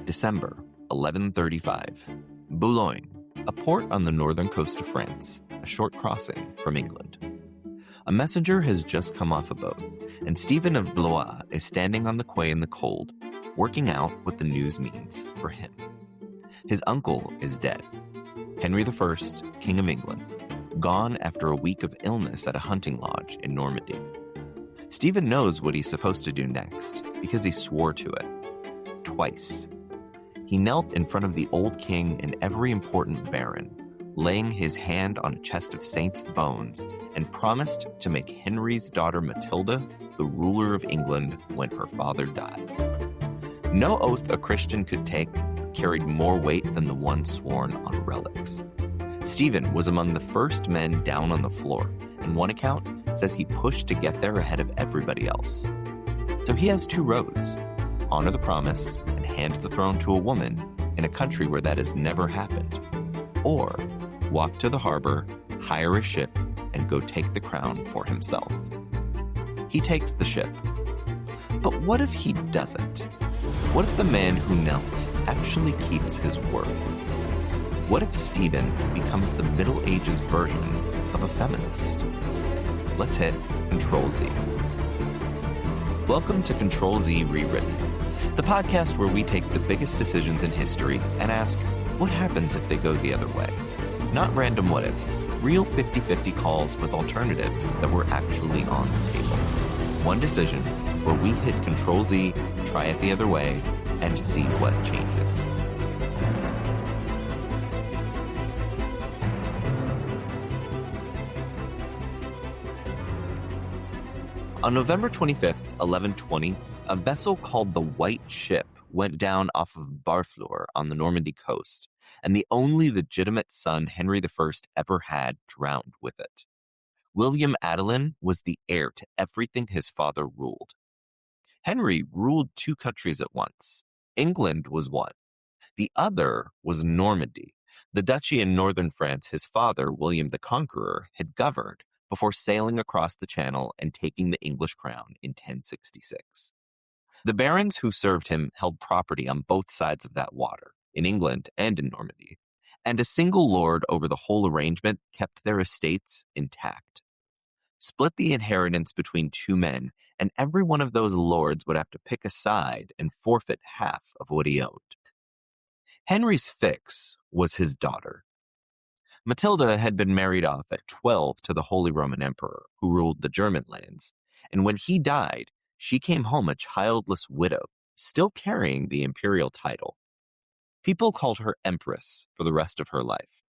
December 1135. Boulogne, a port on the northern coast of France, a short crossing from England. A messenger has just come off a boat, and Stephen of Blois is standing on the quay in the cold, working out what the news means for him. His uncle is dead. Henry I, King of England, gone after a week of illness at a hunting lodge in Normandy. Stephen knows what he's supposed to do next because he swore to it. Twice. He knelt in front of the old king and every important baron, laying his hand on a chest of saints' bones, and promised to make Henry's daughter Matilda the ruler of England when her father died. No oath a Christian could take carried more weight than the one sworn on relics. Stephen was among the first men down on the floor, and one account says he pushed to get there ahead of everybody else. So he has two roads: honor the promise and hand the throne to a woman in a country where that has never happened, or walk to the harbor, hire a ship, and go take the crown for himself. He takes the ship. But what if he doesn't? What if the man who knelt actually keeps his word? What if Stephen becomes the Middle Ages version of a feminist? Let's hit Control-Z. Welcome to Control-Z Rewritten, the podcast where we take the biggest decisions in history and ask, what happens if they go the other way? Not random what-ifs, real 50-50 calls with alternatives that were actually on the table. One decision where we hit Control-Z, try it the other way, and see what changes. On November 25th, 1120, a vessel called the White Ship went down off of Barfleur on the Normandy coast, and the only legitimate son Henry I ever had drowned with it. William Adelin was the heir to everything his father ruled. Henry ruled two countries at once. England was one. The other was Normandy, the duchy in northern France his father, William the Conqueror, had governed before sailing across the Channel and taking the English crown in 1066. The barons who served him held property on both sides of that water, in England and in Normandy, and a single lord over the whole arrangement kept their estates intact. Split the inheritance between two men, and every one of those lords would have to pick a side and forfeit half of what he owned. Henry's fix was his daughter. Matilda had been married off at 12 to the Holy Roman Emperor, who ruled the German lands, and when he died, she came home a childless widow, still carrying the imperial title. People called her Empress for the rest of her life.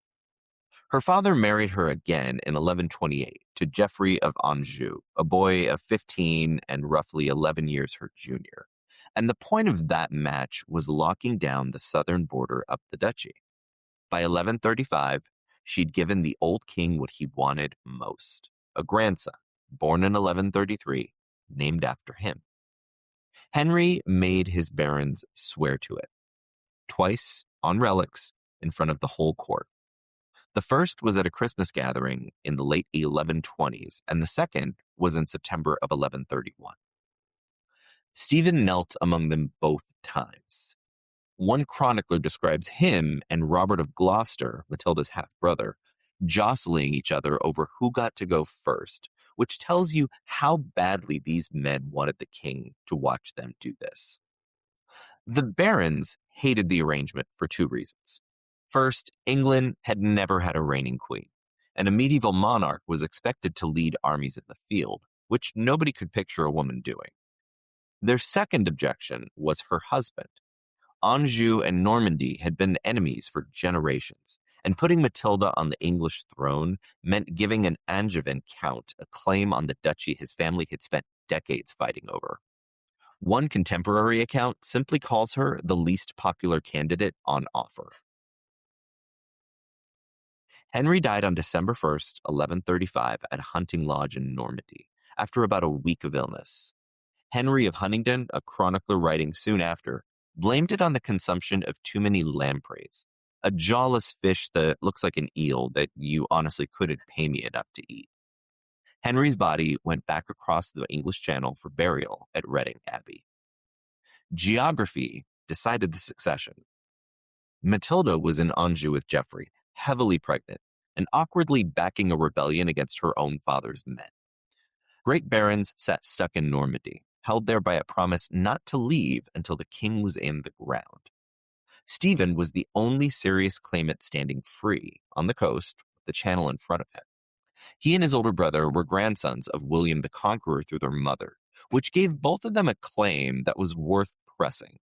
Her father married her again in 1128 to Geoffrey of Anjou, a boy of 15 and roughly 11 years her junior, and the point of that match was locking down the southern border up the duchy. By 1135, she'd given the old king what he wanted most, a grandson, born in 1133, named after him. Henry made his barons swear to it, twice on relics in front of the whole court. The first was at a Christmas gathering in the late 1120s, and the second was in September of 1131. Stephen knelt among them both times. One chronicler describes him and Robert of Gloucester, Matilda's half-brother, jostling each other over who got to go first, which tells you how badly these men wanted the king to watch them do this. The barons hated the arrangement for two reasons. First, England had never had a reigning queen, and a medieval monarch was expected to lead armies in the field, which nobody could picture a woman doing. Their second objection was her husband. Anjou and Normandy had been enemies for generations, and putting Matilda on the English throne meant giving an Angevin count a claim on the duchy his family had spent decades fighting over. One contemporary account simply calls her the least popular candidate on offer. Henry died on December 1st, 1135, at a hunting lodge in Normandy, after about a week of illness. Henry of Huntingdon, a chronicler writing soon after, blamed it on the consumption of too many lampreys, a jawless fish that looks like an eel that you honestly couldn't pay me enough to eat. Henry's body went back across the English Channel for burial at Reading Abbey. Geography decided the succession. Matilda was in Anjou with Geoffrey, heavily pregnant, and awkwardly backing a rebellion against her own father's men. Great barons sat stuck in Normandy, held there by a promise not to leave until the king was in the ground. Stephen was the only serious claimant standing free on the coast, with the channel in front of him. He and his older brother were grandsons of William the Conqueror through their mother, which gave both of them a claim that was worth pressing.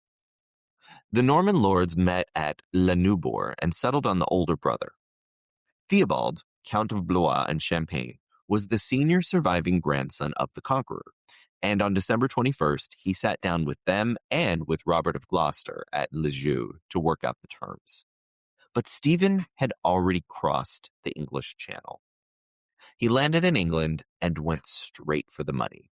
The Norman lords met at La Neubourg and settled on the older brother. Theobald, Count of Blois and Champagne, was the senior surviving grandson of the Conqueror, and on December 21st, he sat down with them and with Robert of Gloucester at Lisieux to work out the terms. But Stephen had already crossed the English Channel. He landed in England and went straight for the money.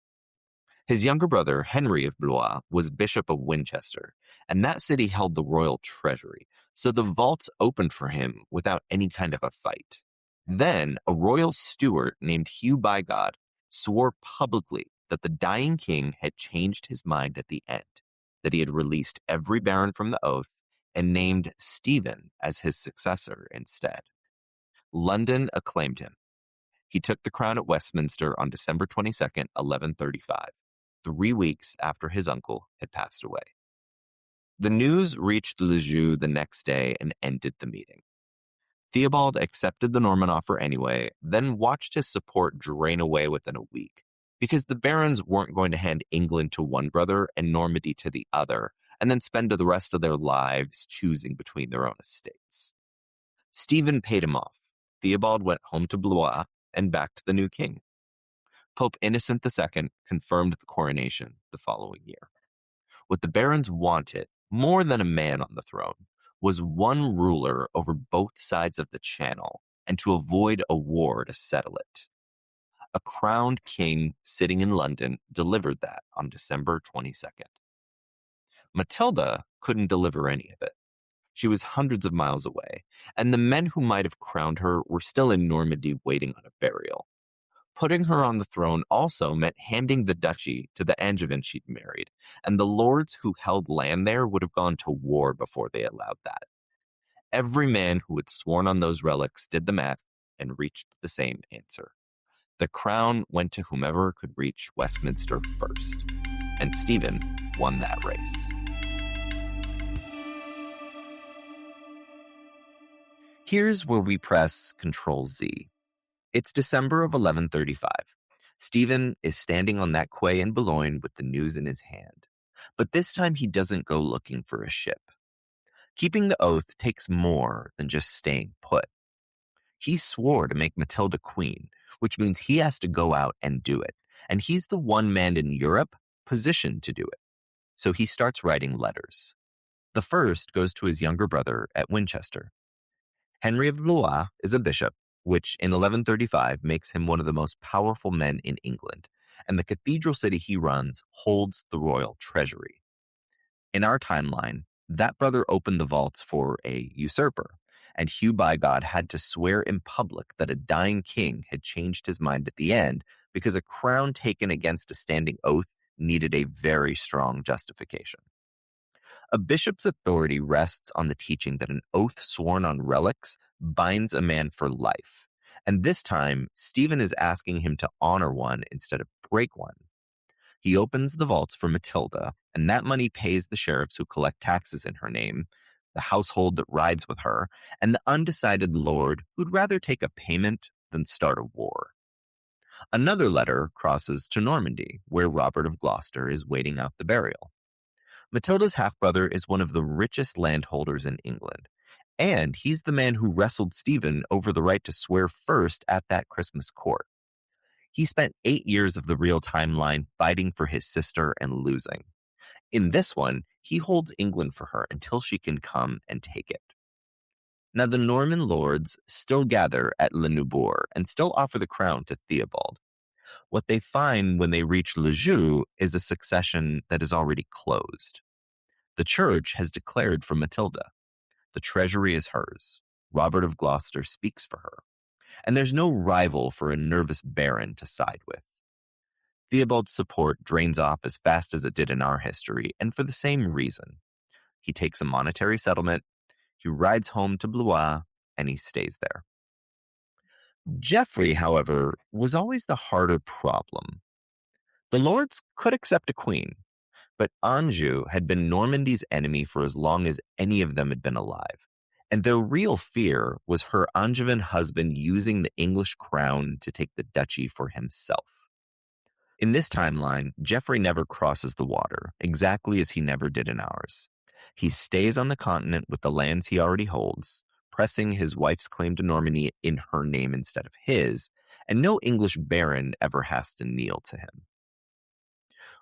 His younger brother, Henry of Blois, was Bishop of Winchester, and that city held the royal treasury, so the vaults opened for him without any kind of a fight. Then, a royal steward named Hugh Bygod swore publicly that the dying king had changed his mind at the end, that he had released every baron from the oath and named Stephen as his successor instead. London acclaimed him. He took the crown at Westminster on December 22nd, 1135, 3 weeks after his uncle had passed away. The news reached Lisieux the next day and ended the meeting. Theobald accepted the Norman offer anyway, then watched his support drain away within a week, because the barons weren't going to hand England to one brother and Normandy to the other, and then spend the rest of their lives choosing between their own estates. Stephen paid him off. Theobald went home to Blois and backed the new king. Pope Innocent II confirmed the coronation the following year. What the barons wanted, more than a man on the throne, was one ruler over both sides of the channel and to avoid a war to settle it. A crowned king sitting in London delivered that on December 22nd. Matilda couldn't deliver any of it. She was hundreds of miles away, and the men who might have crowned her were still in Normandy waiting on a burial. Putting her on the throne also meant handing the duchy to the Angevin she'd married, and the lords who held land there would have gone to war before they allowed that. Every man who had sworn on those relics did the math and reached the same answer. The crown went to whomever could reach Westminster first, and Stephen won that race. Here's where we press Ctrl+Z. It's December of 1135. Stephen is standing on that quay in Boulogne with the news in his hand. But this time he doesn't go looking for a ship. Keeping the oath takes more than just staying put. He swore to make Matilda queen, which means he has to go out and do it. And he's the one man in Europe positioned to do it. So he starts writing letters. The first goes to his younger brother at Winchester. Henry of Blois is a bishop, which in 1135 makes him one of the most powerful men in England, and the cathedral city he runs holds the royal treasury. In our timeline, that brother opened the vaults for a usurper, and Hugh Bygod had to swear in public that a dying king had changed his mind at the end because a crown taken against a standing oath needed a very strong justification. A bishop's authority rests on the teaching that an oath sworn on relics binds a man for life, and this time Stephen is asking him to honor one instead of break one. He opens the vaults for Matilda, and that money pays the sheriffs who collect taxes in her name, the household that rides with her, and the undecided lord who'd rather take a payment than start a war. Another letter crosses to Normandy, where Robert of Gloucester is waiting out the burial. Matilda's half-brother is one of the richest landholders in England, and he's the man who wrestled Stephen over the right to swear first at that Christmas court. He spent 8 years of the real timeline fighting for his sister and losing. In this one, he holds England for her until she can come and take it. Now the Norman lords still gather at La Neubourg and still offer the crown to Theobald. What they find when they reach Lisieux is a succession that is already closed. The church has declared for Matilda. The treasury is hers. Robert of Gloucester speaks for her. And there's no rival for a nervous baron to side with. Theobald's support drains off as fast as it did in our history, and for the same reason. He takes a monetary settlement, he rides home to Blois, and he stays there. Geoffrey, however, was always the harder problem. The lords could accept a queen, but Anjou had been Normandy's enemy for as long as any of them had been alive, and their real fear was her Angevin husband using the English crown to take the duchy for himself. In this timeline, Geoffrey never crosses the water, exactly as he never did in ours. He stays on the continent with the lands he already holds, pressing his wife's claim to Normandy in her name instead of his, and no English baron ever has to kneel to him.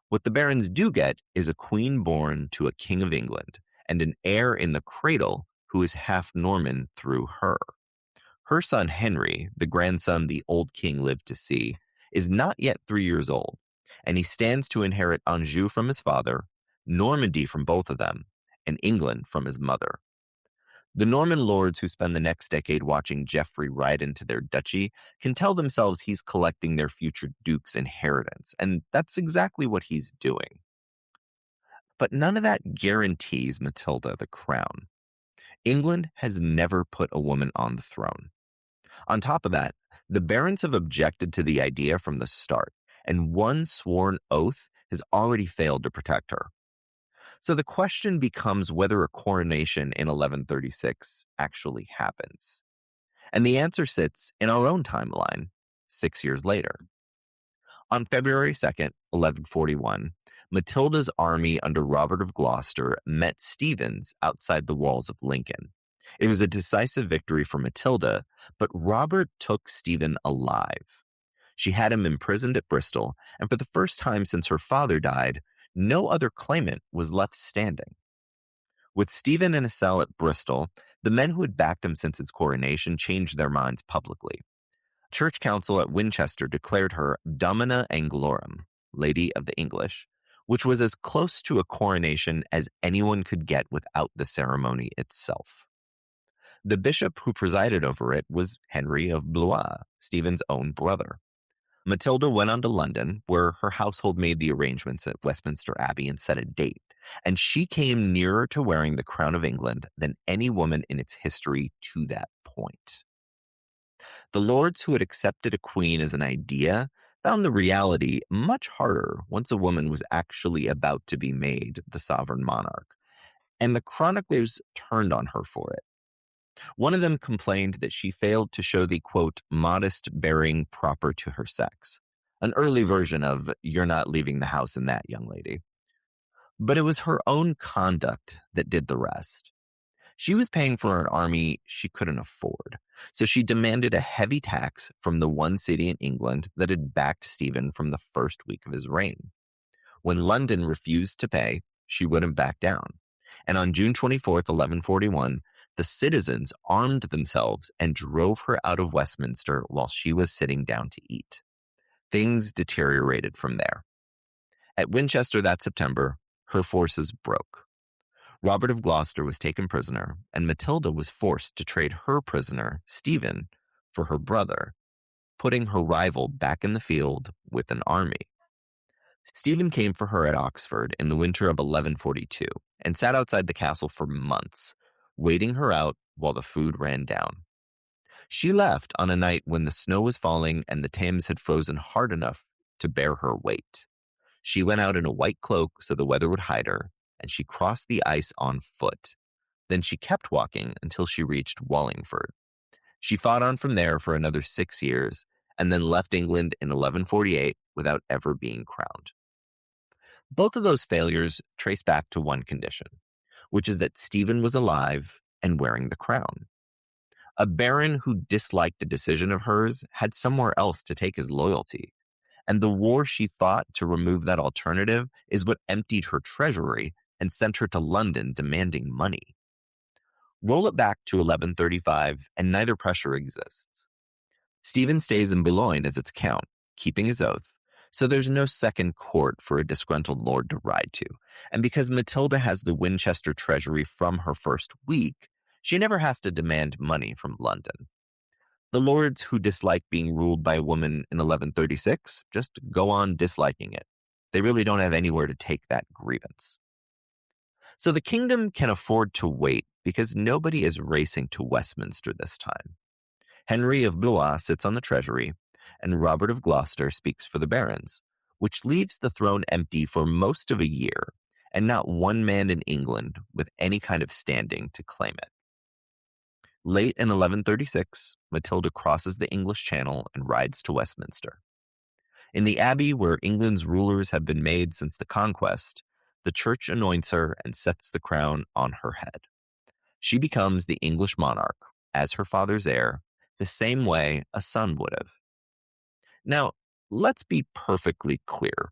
What the barons do get is a queen born to a king of England, and an heir in the cradle who is half Norman through her. Her son Henry, the grandson the old king lived to see, is not yet 3 years old, and he stands to inherit Anjou from his father, Normandy from both of them, and England from his mother. The Norman lords who spend the next decade watching Geoffrey ride into their duchy can tell themselves he's collecting their future duke's inheritance, and that's exactly what he's doing. But none of that guarantees Matilda the crown. England has never put a woman on the throne. On top of that, the barons have objected to the idea from the start, and one sworn oath has already failed to protect her. So the question becomes whether a coronation in 1136 actually happens. And the answer sits in our own timeline, 6 years later. On February 2nd, 1141, Matilda's army under Robert of Gloucester met Stephen's outside the walls of Lincoln. It was a decisive victory for Matilda, but Robert took Stephen alive. She had him imprisoned at Bristol, and for the first time since her father died, no other claimant was left standing. With Stephen in a cell at Bristol, the men who had backed him since his coronation changed their minds publicly. Church council at Winchester declared her Domina Anglorum, Lady of the English, which was as close to a coronation as anyone could get without the ceremony itself. The bishop who presided over it was Henry of Blois, Stephen's own brother. Matilda went on to London, where her household made the arrangements at Westminster Abbey and set a date, and she came nearer to wearing the crown of England than any woman in its history to that point. The lords who had accepted a queen as an idea found the reality much harder once a woman was actually about to be made the sovereign monarch, and the chroniclers turned on her for it. One of them complained that she failed to show the, quote, modest bearing proper to her sex, an early version of, you're not leaving the house in that, young lady. But it was her own conduct that did the rest. She was paying for an army she couldn't afford, so she demanded a heavy tax from the one city in England that had backed Stephen from the first week of his reign. When London refused to pay, she wouldn't back down, and on June 24th, 1141, the citizens armed themselves and drove her out of Westminster while she was sitting down to eat. Things deteriorated from there. At Winchester that September, her forces broke. Robert of Gloucester was taken prisoner, and Matilda was forced to trade her prisoner, Stephen, for her brother, putting her rival back in the field with an army. Stephen came for her at Oxford in the winter of 1142 and sat outside the castle for months, waiting her out while the food ran down. She left on a night when the snow was falling and the Thames had frozen hard enough to bear her weight. She went out in a white cloak so the weather would hide her, and she crossed the ice on foot. Then she kept walking until she reached Wallingford. She fought on from there for another 6 years, and then left England in 1148 without ever being crowned. Both of those failures trace back to one condition, which is that Stephen was alive and wearing the crown. A baron who disliked a decision of hers had somewhere else to take his loyalty, and the war she fought to remove that alternative is what emptied her treasury and sent her to London demanding money. Roll it back to 1135, and neither pressure exists. Stephen stays in Boulogne as its count, keeping his oath, so there's no second court for a disgruntled lord to ride to. And because Matilda has the Winchester treasury from her first week, she never has to demand money from London. The lords who dislike being ruled by a woman in 1136 just go on disliking it. They really don't have anywhere to take that grievance. So the kingdom can afford to wait because nobody is racing to Westminster this time. Henry of Blois sits on the treasury, and Robert of Gloucester speaks for the barons, which leaves the throne empty for most of a year, and not one man in England with any kind of standing to claim it. Late in 1136, Matilda crosses the English Channel and rides to Westminster. In the abbey where England's rulers have been made since the conquest, the church anoints her and sets the crown on her head. She becomes the English monarch, as her father's heir, the same way a son would have. Now, let's be perfectly clear.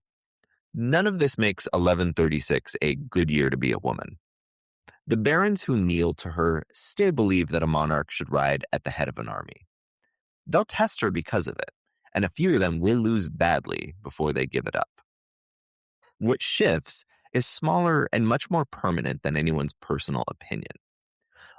None of this makes 1136 a good year to be a woman. The barons who kneel to her still believe that a monarch should ride at the head of an army. They'll test her because of it, and a few of them will lose badly before they give it up. What shifts is smaller and much more permanent than anyone's personal opinion.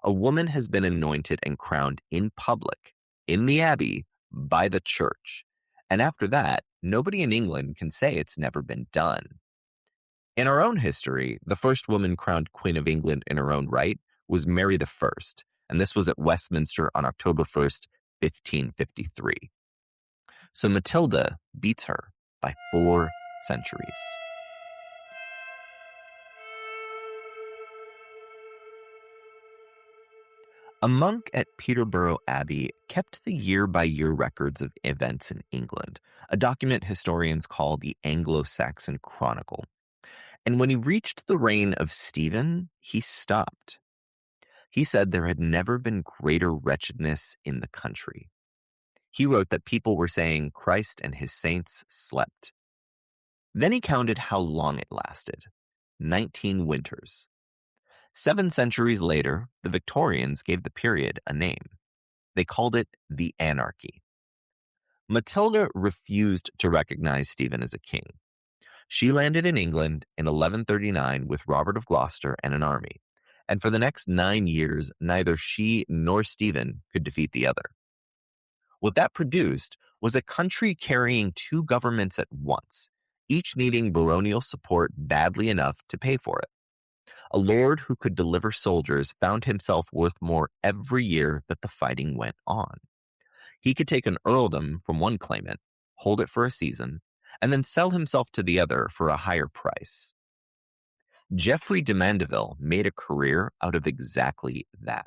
A woman has been anointed and crowned in public, in the abbey, by the church. And after that, nobody in England can say it's never been done. In our own history, the first woman crowned Queen of England in her own right was Mary I, and this was at Westminster on October 1st, 1553. So Matilda beats her by 4 centuries. A monk at Peterborough Abbey kept the year-by-year records of events in England, a document historians call the Anglo-Saxon Chronicle. And when he reached the reign of Stephen, he stopped. He said there had never been greater wretchedness in the country. He wrote that people were saying Christ and his saints slept. Then he counted how long it lasted. 19 winters. 7 centuries later, the Victorians gave the period a name. They called it the Anarchy. Matilda refused to recognize Stephen as a king. She landed in England in 1139 with Robert of Gloucester and an army, and for the next 9 years, neither she nor Stephen could defeat the other. What that produced was a country carrying 2 governments at once, each needing baronial support badly enough to pay for it. A lord who could deliver soldiers found himself worth more every year that the fighting went on. He could take an earldom from one claimant, hold it for a season, and then sell himself to the other for a higher price. Geoffrey de Mandeville made a career out of exactly that.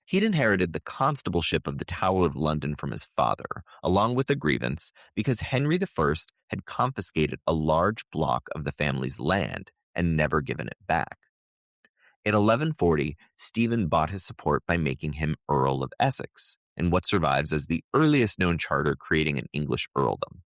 He'd inherited the constableship of the Tower of London from his father, along with a grievance, because Henry I had confiscated a large block of the family's land and never given it back. In 1140, Stephen bought his support by making him Earl of Essex, in what survives as the earliest known charter creating an English earldom.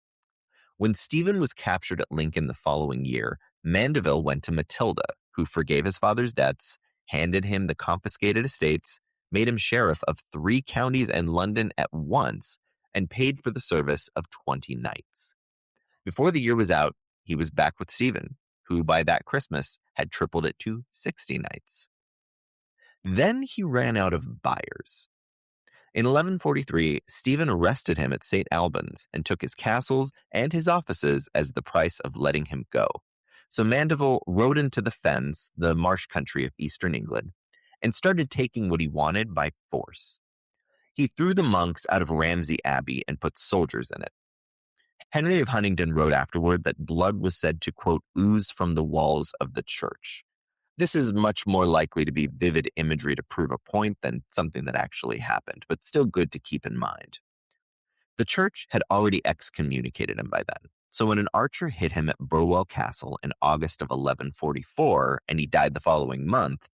When Stephen was captured at Lincoln the following year, Mandeville went to Matilda, who forgave his father's debts, handed him the confiscated estates, made him sheriff of 3 counties and London at once, and paid for the service of 20 knights. Before the year was out, he was back with Stephen, who by that Christmas had tripled it to 60 knights. Then he ran out of buyers. In 1143, Stephen arrested him at St. Albans and took his castles and his offices as the price of letting him go. So Mandeville rode into the Fens, the marsh country of eastern England, and started taking what he wanted by force. He threw the monks out of Ramsey Abbey and put soldiers in it. Henry of Huntingdon wrote afterward that blood was said to, quote, ooze from the walls of the church. This is much more likely to be vivid imagery to prove a point than something that actually happened, but still good to keep in mind. The church had already excommunicated him by then, so when an archer hit him at Burwell Castle in August of 1144 and he died the following month,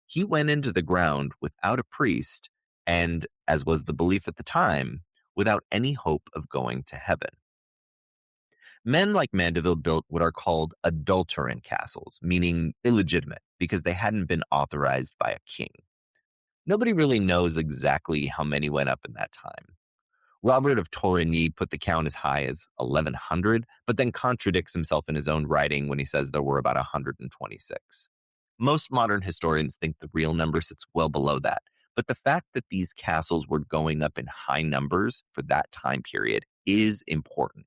he went into the ground without a priest and, as was the belief at the time, without any hope of going to heaven. Men like Mandeville built what are called adulterine castles, meaning illegitimate, because they hadn't been authorized by a king. Nobody really knows exactly how many went up in that time. Robert of Torigny put the count as high as 1,100, but then contradicts himself in his own writing when he says there were about 126. Most modern historians think the real number sits well below that, but the fact that these castles were going up in high numbers for that time period is important.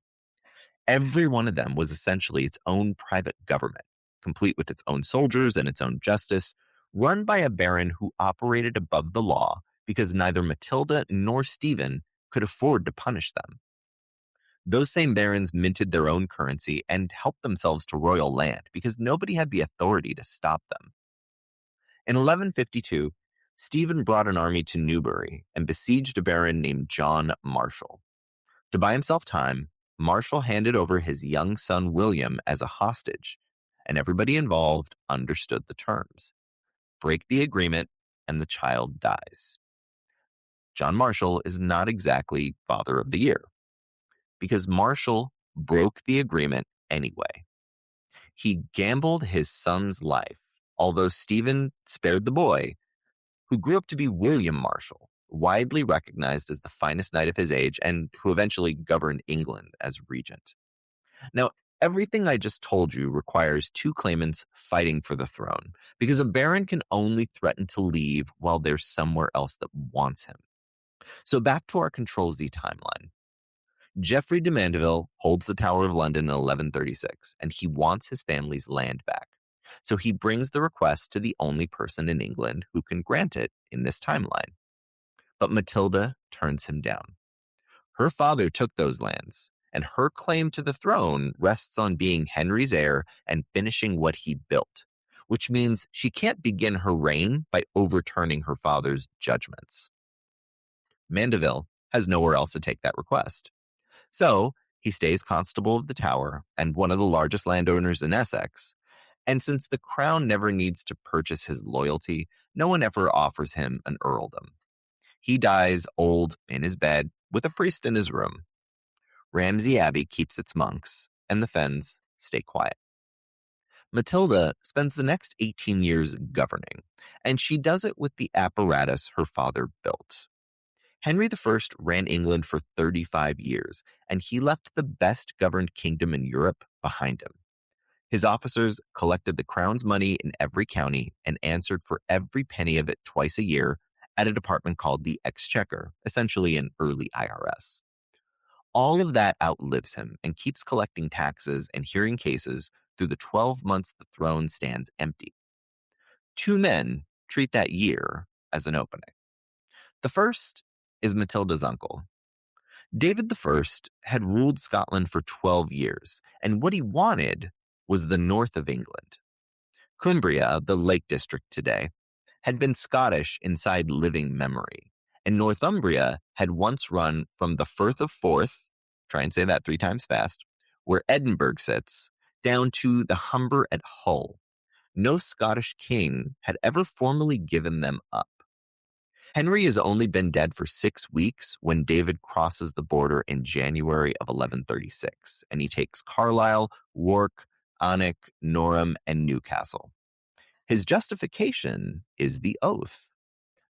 Every one of them was essentially its own private government, complete with its own soldiers and its own justice, run by a baron who operated above the law because neither Matilda nor Stephen could afford to punish them. Those same barons minted their own currency and helped themselves to royal land because nobody had the authority to stop them. In 1152, Stephen brought an army to Newbury and besieged a baron named John Marshal. To buy himself time, Marshal handed over his young son William as a hostage, and everybody involved understood the terms. Break the agreement, and the child dies. John Marshal is not exactly Father of the Year, because Marshal broke the agreement anyway. He gambled his son's life, although Stephen spared the boy, who grew up to be William Marshal, widely recognized as the finest knight of his age and who eventually governed England as regent. Now, everything I just told you requires two claimants fighting for the throne, because a baron can only threaten to leave while there's somewhere else that wants him. So back to our Control-Z timeline. Geoffrey de Mandeville holds the Tower of London in 1136, and he wants his family's land back. So he brings the request to the only person in England who can grant it in this timeline. But Matilda turns him down. Her father took those lands, and her claim to the throne rests on being Henry's heir and finishing what he built, which means she can't begin her reign by overturning her father's judgments. Mandeville has nowhere else to take that request. So he stays constable of the Tower and one of the largest landowners in Essex, and since the crown never needs to purchase his loyalty, no one ever offers him an earldom. He dies old in his bed with a priest in his room. Ramsey Abbey keeps its monks, and the Fens stay quiet. Matilda spends the next 18 years governing, and she does it with the apparatus her father built. Henry I ran England for 35 years, and he left the best-governed kingdom in Europe behind him. His officers collected the crown's money in every county and answered for every penny of it twice a year at a department called the Exchequer, essentially an early IRS. All of that outlives him and keeps collecting taxes and hearing cases through the 12 months the throne stands empty. Two men treat that year as an opening. The first is Matilda's uncle. David I had ruled Scotland for 12 years, and what he wanted was the north of England. Cumbria, the Lake District today, had been Scottish inside living memory, and Northumbria had once run from the Firth of Forth, try and say that 3 times fast, where Edinburgh sits, down to the Humber at Hull. No Scottish king had ever formally given them up. Henry has only been dead for 6 weeks when David crosses the border in January of 1136, and he takes Carlisle, Wark, Alnwick, Norham, and Newcastle. His justification is the oath.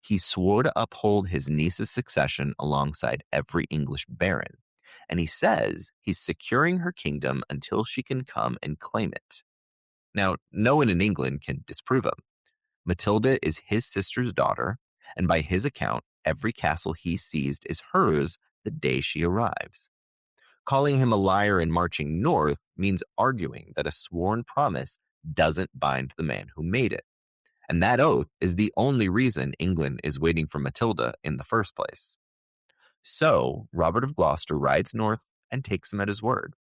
He swore to uphold his niece's succession alongside every English baron, and he says he's securing her kingdom until she can come and claim it. Now, no one in England can disprove him. Matilda is his sister's daughter, and by his account, every castle he seized is hers the day she arrives. Calling him a liar and marching north means arguing that a sworn promise doesn't bind the man who made it. And that oath is the only reason England is waiting for Matilda in the first place. So, Robert of Gloucester rides north and takes him at his word.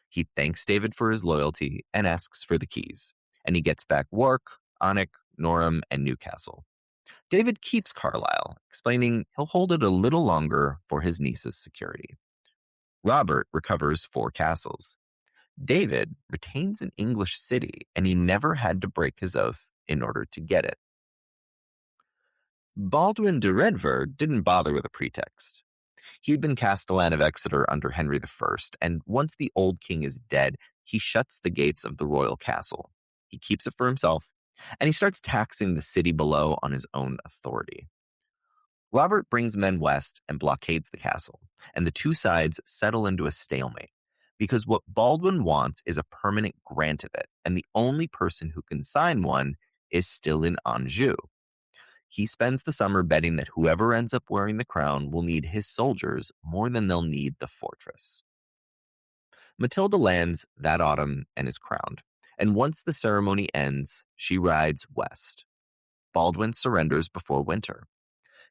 He thanks David for his loyalty and asks for the keys. And he gets back Wark, Alnwick, Norham, and Newcastle. David keeps Carlisle, explaining he'll hold it a little longer for his niece's security. Robert recovers 4 castles. David retains an English city, and he never had to break his oath in order to get it. Baldwin de Redver didn't bother with a pretext. He'd been Castellan of Exeter under Henry I, and once the old king is dead, he shuts the gates of the royal castle. He keeps it for himself, and he starts taxing the city below on his own authority. Robert brings men west and blockades the castle, and the two sides settle into a stalemate, because what Baldwin wants is a permanent grant of it, and the only person who can sign one is still in Anjou. He spends the summer betting that whoever ends up wearing the crown will need his soldiers more than they'll need the fortress. Matilda lands that autumn and is crowned, and once the ceremony ends, she rides west. Baldwin surrenders before winter.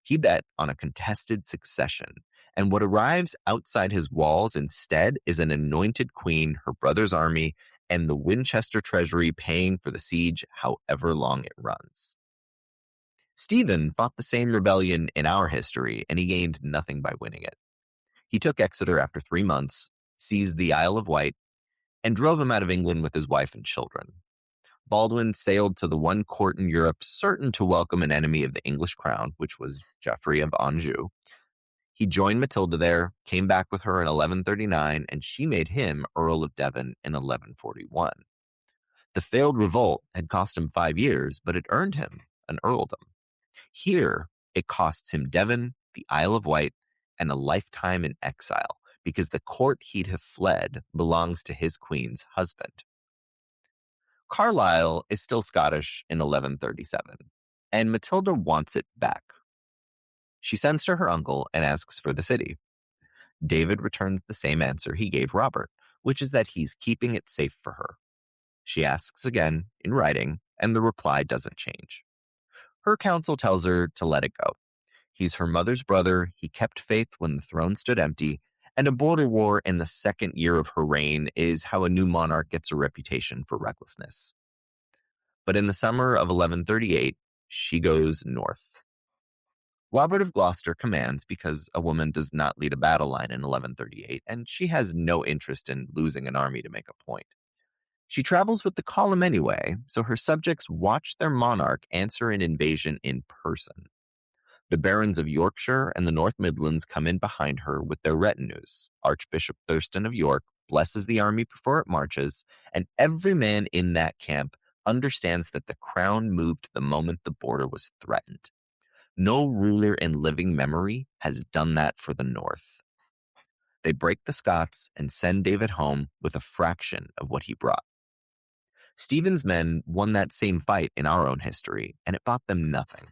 He bet on a contested succession, and what arrives outside his walls instead is an anointed queen, her brother's army, and the Winchester treasury paying for the siege however long it runs. Stephen fought the same rebellion in our history, and he gained nothing by winning it. He took Exeter after 3 months, seized the Isle of Wight, and drove him out of England with his wife and children. Baldwin sailed to the one court in Europe certain to welcome an enemy of the English crown, which was Geoffrey of Anjou. He joined Matilda there, came back with her in 1139, and she made him Earl of Devon in 1141. The failed revolt had cost him 5 years, but it earned him an earldom. Here, it costs him Devon, the Isle of Wight, and a lifetime in exile, because the court he'd have fled belongs to his queen's husband. Carlisle is still Scottish in 1137, and Matilda wants it back. She sends to her uncle and asks for the city. David returns the same answer he gave Robert, which is that he's keeping it safe for her. She asks again in writing, and the reply doesn't change. Her counsel tells her to let it go. He's her mother's brother, he kept faith when the throne stood empty, and a border war in the second year of her reign is how a new monarch gets a reputation for recklessness. But in the summer of 1138, she goes north. Robert of Gloucester commands because a woman does not lead a battle line in 1138, and she has no interest in losing an army to make a point. She travels with the column anyway, so her subjects watch their monarch answer an invasion in person. The barons of Yorkshire and the North Midlands come in behind her with their retinues. Archbishop Thurston of York blesses the army before it marches, and every man in that camp understands that the crown moved the moment the border was threatened. No ruler in living memory has done that for the North. They break the Scots and send David home with a fraction of what he brought. Stephen's men won that same fight in our own history, and it bought them nothing.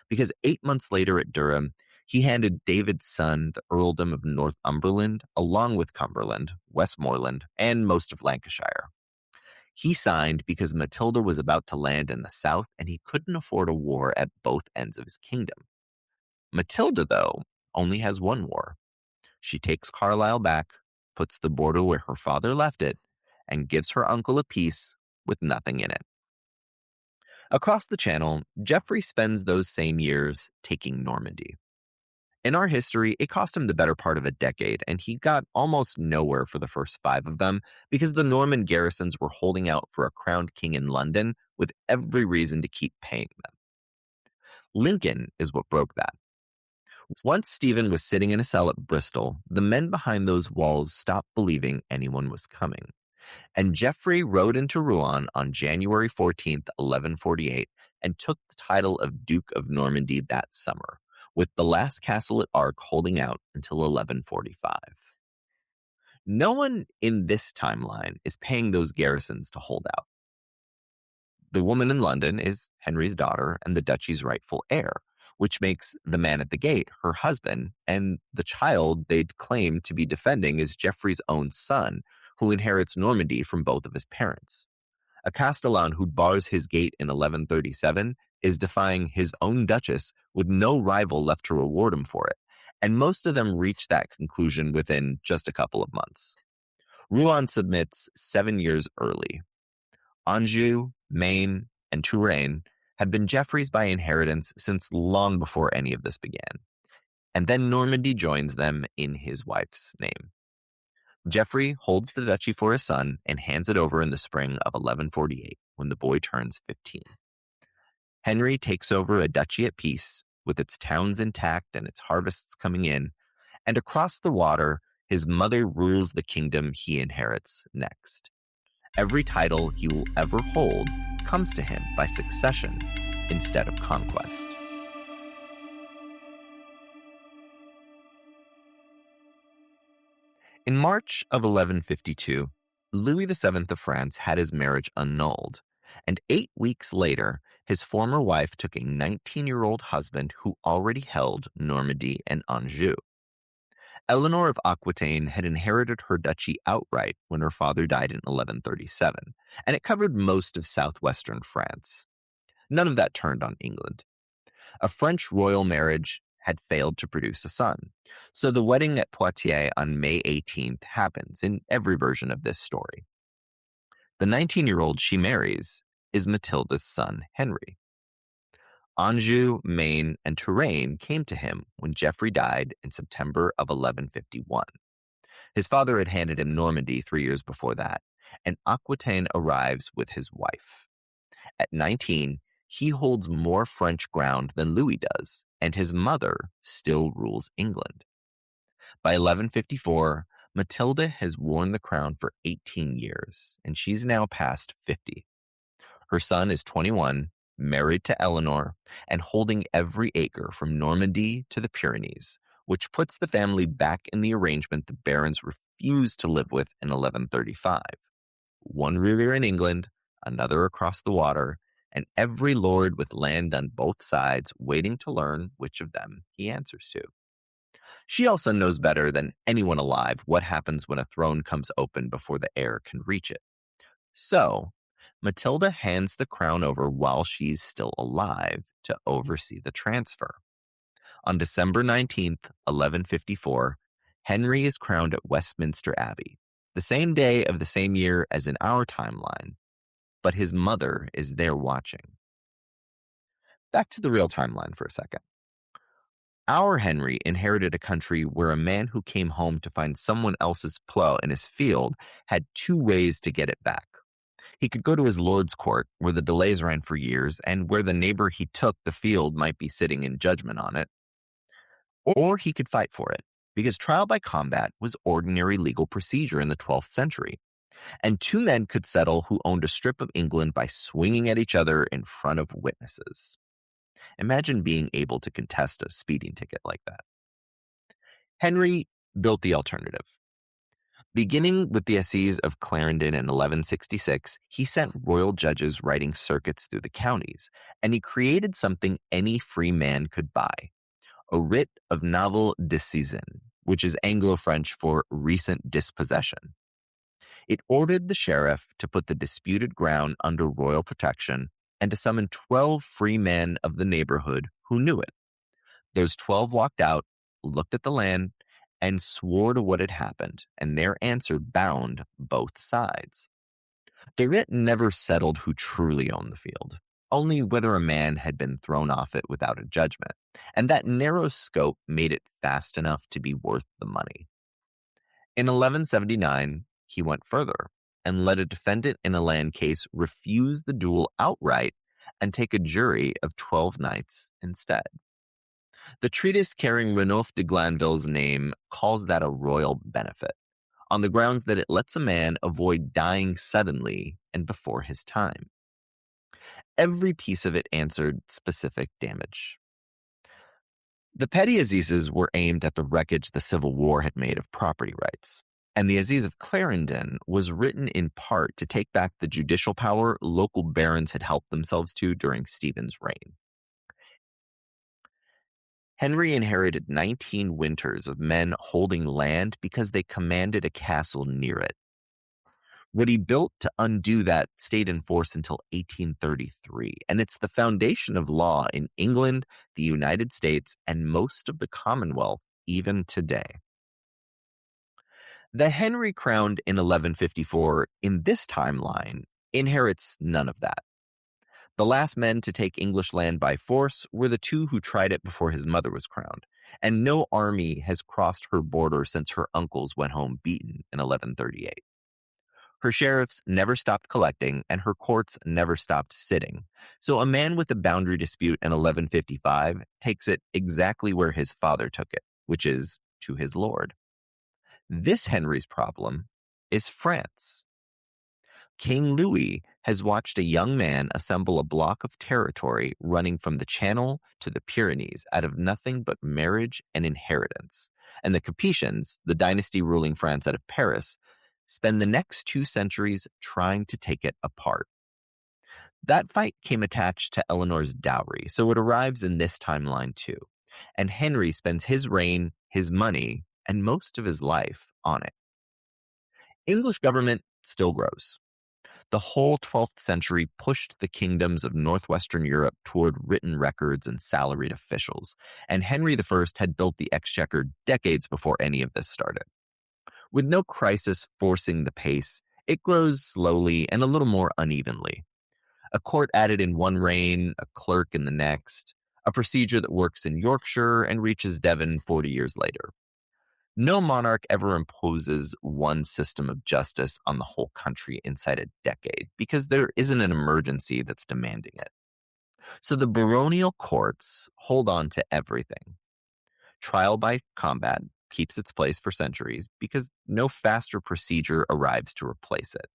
Because 8 months later at Durham, he handed David's son the earldom of Northumberland, along with Cumberland, Westmoreland, and most of Lancashire. He signed because Matilda was about to land in the south, and he couldn't afford a war at both ends of his kingdom. Matilda, though, only has one war. She takes Carlisle back, puts the border where her father left it, and gives her uncle a peace with nothing in it. Across the Channel, Geoffrey spends those same years taking Normandy. In our history, it cost him the better part of a decade, and he got almost nowhere for the first 5 of them because the Norman garrisons were holding out for a crowned king in London with every reason to keep paying them. Lincoln is what broke that. Once Stephen was sitting in a cell at Bristol, the men behind those walls stopped believing anyone was coming. And Geoffrey rode into Rouen on January 14th, 1148, and took the title of Duke of Normandy that summer, with the last castle at Arques holding out until 1145. No one in this timeline is paying those garrisons to hold out. The woman in London is Henry's daughter and the duchy's rightful heir, which makes the man at the gate her husband, and the child they'd claim to be defending is Geoffrey's own son, who inherits Normandy from both of his parents. A Castellan who bars his gate in 1137 is defying his own duchess with no rival left to reward him for it, and most of them reach that conclusion within just a couple of months. Rouen submits 7 years early. Anjou, Maine, and Touraine had been Geoffrey's by inheritance since long before any of this began, and then Normandy joins them in his wife's name. Geoffrey holds the duchy for his son and hands it over in the spring of 1148 when the boy turns 15. Henry takes over a duchy at peace, with its towns intact and its harvests coming in, and across the water, his mother rules the kingdom he inherits next. Every title he will ever hold comes to him by succession instead of conquest. In March of 1152, Louis VII of France had his marriage annulled, and 8 weeks later, his former wife took a 19-year-old husband who already held Normandy and Anjou. Eleanor of Aquitaine had inherited her duchy outright when her father died in 1137, and it covered most of southwestern France. None of that turned on England. A French royal marriage had failed to produce a son, so the wedding at Poitiers on May 18th happens in every version of this story. The 19-year-old she marries is Matilda's son, Henry. Anjou, Maine, and Touraine came to him when Geoffrey died in September of 1151. His father had handed him Normandy 3 years before that, and Aquitaine arrives with his wife. At 19, he holds more French ground than Louis does, and his mother still rules England. By 1154, Matilda has worn the crown for 18 years, and she's now past 50. Her son is 21, married to Eleanor, and holding every acre from Normandy to the Pyrenees, which puts the family back in the arrangement the barons refused to live with in 1135. One river in England, another across the water, and every lord with land on both sides waiting to learn which of them he answers to. She also knows better than anyone alive what happens when a throne comes open before the heir can reach it. So, Matilda hands the crown over while she's still alive to oversee the transfer. On December 19th, 1154, Henry is crowned at Westminster Abbey, the same day of the same year as in our timeline, but his mother is there watching. Back to the real timeline for a second. Our Henry inherited a country where a man who came home to find someone else's plow in his field had two ways to get it back. He could go to his lord's court, where the delays ran for years, and where the neighbor he took the field might be sitting in judgment on it. Or he could fight for it, because trial by combat was ordinary legal procedure in the 12th century. And two men could settle who owned a strip of England by swinging at each other in front of witnesses. Imagine being able to contest a speeding ticket like that. Henry built the alternative. Beginning with the Assize of Clarendon in 1166, he sent royal judges riding circuits through the counties, and he created something any free man could buy, a writ of novel decision, which is Anglo-French for recent dispossession. It ordered the sheriff to put the disputed ground under royal protection and to summon 12 free men of the neighborhood who knew it. Those 12 walked out, looked at the land, and swore to what had happened, and their answer bound both sides. The writ never settled who truly owned the field, only whether a man had been thrown off it without a judgment, and that narrow scope made it fast enough to be worth the money. In 1179, he went further and let a defendant in a land case refuse the duel outright and take a jury of 12 knights instead. The treatise carrying Ranulph de Glanville's name calls that a royal benefit, on the grounds that it lets a man avoid dying suddenly and before his time. Every piece of it answered specific damage. The petty assizes were aimed at the wreckage the Civil War had made of property rights, and the Assize of Clarendon was written in part to take back the judicial power local barons had helped themselves to during Stephen's reign. Henry inherited 19 winters of men holding land because they commanded a castle near it. What he built to undo that stayed in force until 1833, and it's the foundation of law in England, the United States, and most of the Commonwealth even today. The Henry crowned in 1154 in this timeline inherits none of that. The last men to take English land by force were the two who tried it before his mother was crowned, and no army has crossed her border since her uncles went home beaten in 1138. Her sheriffs never stopped collecting, and her courts never stopped sitting, so a man with a boundary dispute in 1155 takes it exactly where his father took it, which is to his lord. This Henry's problem is France. King Louis has watched a young man assemble a block of territory running from the Channel to the Pyrenees out of nothing but marriage and inheritance, and the Capetians, the dynasty ruling France out of Paris, spend the next 2 centuries trying to take it apart. That fight came attached to Eleanor's dowry, so it arrives in this timeline too, and Henry spends his reign, his money, and most of his life on it. English government still grows. The whole 12th century pushed the kingdoms of northwestern Europe toward written records and salaried officials, and Henry I had built the exchequer decades before any of this started. With no crisis forcing the pace, it grows slowly and a little more unevenly. A court added in one reign, a clerk in the next, a procedure that works in Yorkshire and reaches Devon 40 years later. No monarch ever imposes one system of justice on the whole country inside a decade, because there isn't an emergency that's demanding it. So the baronial courts hold on to everything. Trial by combat keeps its place for centuries because no faster procedure arrives to replace it.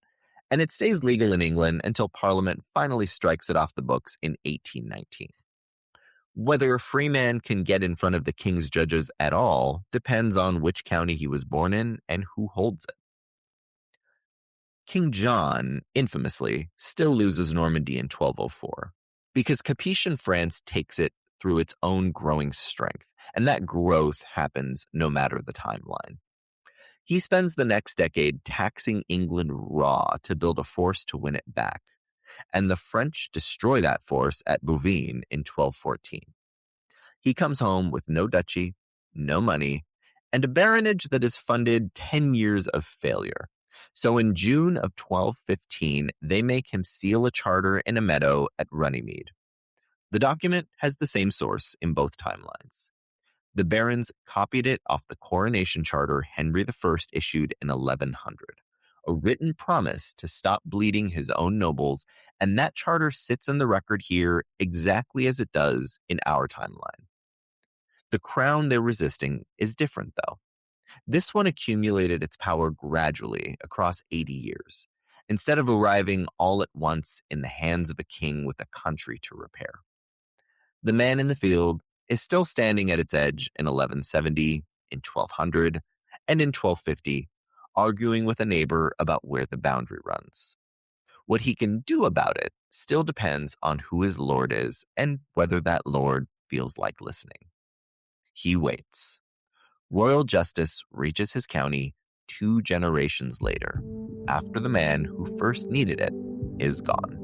And it stays legal in England until Parliament finally strikes it off the books in 1819. Whether a free man can get in front of the king's judges at all depends on which county he was born in and who holds it. King John, infamously, still loses Normandy in 1204 because Capetian France takes it through its own growing strength, and that growth happens no matter the timeline. He spends the next decade taxing England raw to build a force to win it back, and the French destroy that force at Bouvines in 1214. He comes home with no duchy, no money, and a baronage that is funded 10 years of failure. So in June of 1215, they make him seal a charter in a meadow at Runnymede. The document has the same source in both timelines. The barons copied it off the coronation charter Henry I issued in 1100, a written promise to stop bleeding his own nobles, and that charter sits in the record here exactly as it does in our timeline. The crown they're resisting is different, though. This one accumulated its power gradually across 80 years, instead of arriving all at once in the hands of a king with a country to repair. The man in the field is still standing at its edge in 1170, in 1200, and in 1250, arguing with a neighbor about where the boundary runs. What he can do about it still depends on who his lord is and whether that lord feels like listening. He waits. Royal justice reaches his county 2 generations later, after the man who first needed it is gone.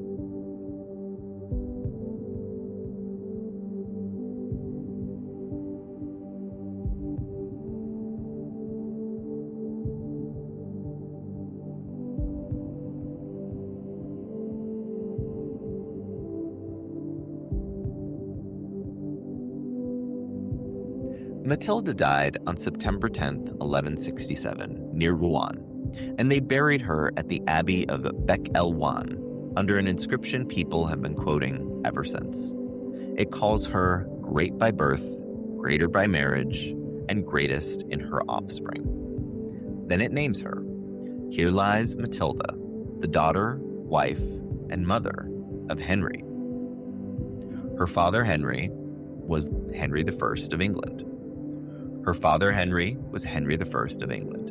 Matilda died on September 10, 1167, near Rouen, and they buried her at the Abbey of Bec-el-Ouan, under an inscription people have been quoting ever since. It calls her great by birth, greater by marriage, and greatest in her offspring. Then it names her. Here lies Matilda, the daughter, wife, and mother of Henry. Her father Henry was Henry I of England. Her father Henry was Henry I of England.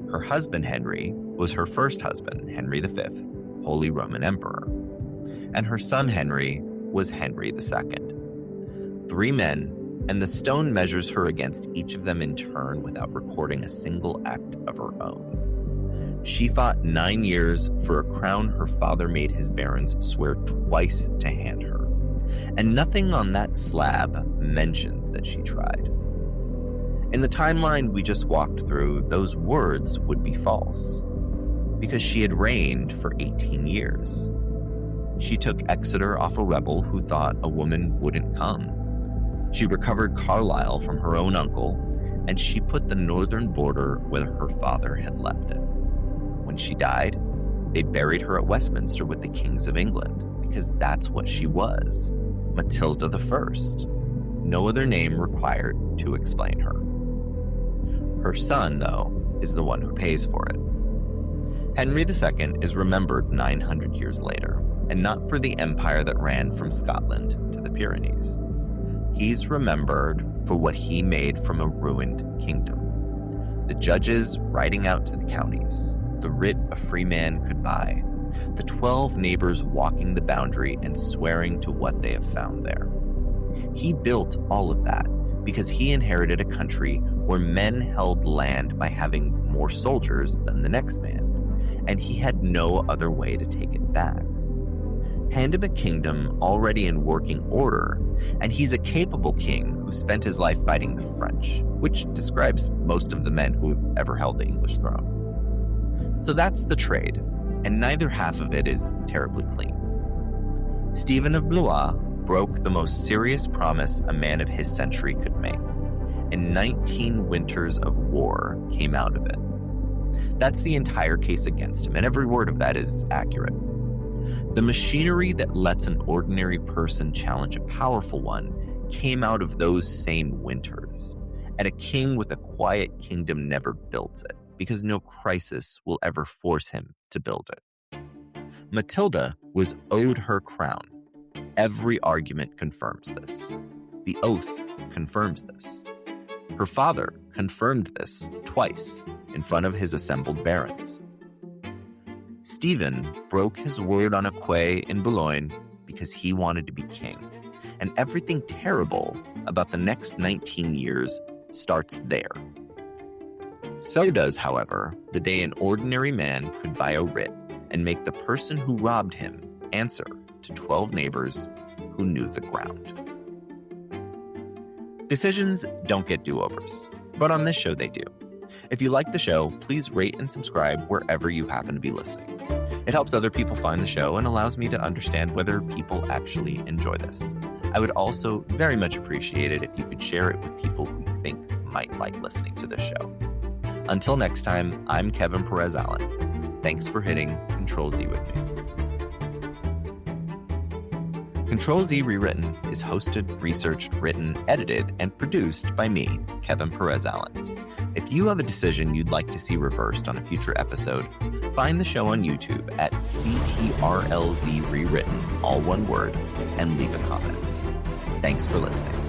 Her husband Henry was her first husband, Henry V, Holy Roman Emperor. And her son Henry was Henry II. 3 men, and the stone measures her against each of them in turn without recording a single act of her own. She fought 9 years for a crown her father made his barons swear twice to hand her. And nothing on that slab mentions that she tried. In the timeline we just walked through, those words would be false, because she had reigned for 18 years. She took Exeter off a rebel who thought a woman wouldn't come. She recovered Carlisle from her own uncle, and she put the northern border where her father had left it. When she died, they buried her at Westminster with the kings of England, because that's what she was, Matilda I. No other name required to explain her. Her son, though, is the one who pays for it. Henry II is remembered 900 years later, and not for the empire that ran from Scotland to the Pyrenees. He's remembered for what he made from a ruined kingdom. The judges riding out to the counties, the writ a free man could buy, the 12 neighbors walking the boundary and swearing to what they have found there. He built all of that because he inherited a country where men held land by having more soldiers than the next man, and he had no other way to take it back. Hand him a kingdom already in working order, and he's a capable king who spent his life fighting the French, which describes most of the men who have ever held the English throne. So that's the trade, and neither half of it is terribly clean. Stephen of Blois broke the most serious promise a man of his century could make, and 19 winters of war came out of it. That's the entire case against him, and every word of that is accurate. The machinery that lets an ordinary person challenge a powerful one came out of those same winters, and a king with a quiet kingdom never builds it, because no crisis will ever force him to build it. Matilda was owed her crown. Every argument confirms this. The oath confirms this. Her father confirmed this twice in front of his assembled barons. Stephen broke his word on a quay in Boulogne because he wanted to be king, and everything terrible about the next 19 years starts there. So does, however, the day an ordinary man could buy a writ and make the person who robbed him answer to 12 neighbors who knew the ground. Decisions don't get do-overs, but on this show they do. If you like the show, please rate and subscribe wherever you happen to be listening. It helps other people find the show and allows me to understand whether people actually enjoy this. I would also very much appreciate it if you could share it with people who you think might like listening to this show. Until next time, I'm Kevin Perez Allen. Thanks for hitting Control-Z with me. Control-Z Rewritten is hosted, researched, written, edited, and produced by me, Kevin Perez Allen. If you have a decision you'd like to see reversed on a future episode, find the show on YouTube at CTRL+Z Rewritten, all one word, and leave a comment. Thanks for listening.